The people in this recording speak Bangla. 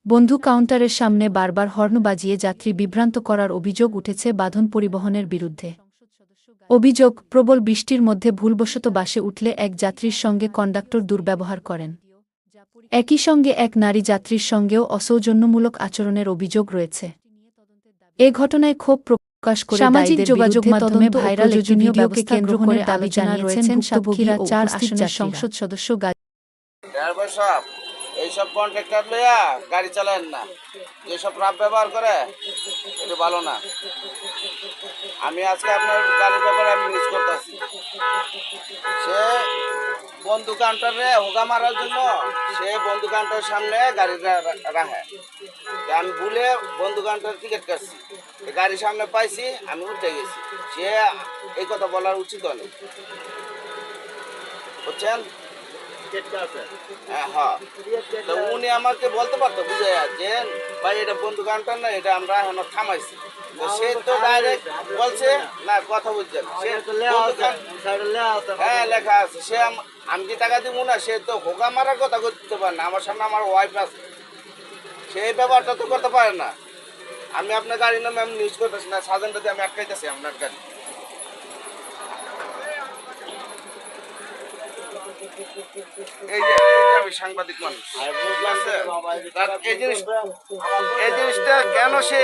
বন্ধু কাউন্টারের সামনে বারবার হর্ন বাজিয়ে যাত্রী বিভ্রান্ত করার অভিযোগ উঠেছে বাঁধন পরিবহনের বিরুদ্ধে। অভিযোগ, প্রবল বৃষ্টির মধ্যে ভুলবশত বাসে উঠলে এক যাত্রীর সঙ্গে কন্ডাক্টর দুর্ব্যবহার করেন। একই সঙ্গে এক নারী যাত্রীর সঙ্গেও অসৌজন্যমূলক আচরণের অভিযোগ রয়েছে। এ ঘটনায় ক্ষোভ প্রকাশ করে সামাজিক যোগাযোগ মাধ্যমে ভাইরাল একটি ভিডিওকে কেন্দ্র করে দাবি জানিয়েছেন ভুক্তভোগীরা ৪ আসনের সংসদ সদস্য ড্রাইভার সাহেব, এইসব কন্ট্রাক্টর লইয়া গাড়ি চালায়েন না। যেসব রাফ ব্যবহার করে এটা ভালো না। আমি আজকে আপনার গাড়ির ব্যাপারে আমি মিস করতেছি। সে বন্ধু কাউন্টারে হোগা মারার জন্য সে বন্ধু কাউন্টারের সামনে গাড়ি রাখে। আমি ভুলে বন্ধু কাউন্টার টিকিট কাটছি, গাড়ির সামনে পাইছি, আমি উঠে গেছি। সে এই কথা বলার উচিত হয়নি, বুঝছেন? হ্যাঁ, তো উনি আমাকে বলতে পারতো বুঝে যে ভাই এটা বন্ধু কাউন্টার না, এটা আমরা এখন থামাইছি। তো সে তো ডাইরেক্ট বলছে না, কথা বুঝছেন, হ্যাঁ লেখা আছে। সে আমি কি টাকা দিব না? সে তো হোগা মারার কথা করতে পারে না। আমার সামনে আমার ওয়াইফ আছে, সেই ব্যাপারটা তো করতে পারে না। আমি আপনার গাড়ির নামে আমি নিউজ করতেছি না, সাজেন্টাতে আমি আটকাইতেছি আপনার গাড়ি। এই যে আমি সাংবাদিক মানুষ, এই জিনিসটা কেন সে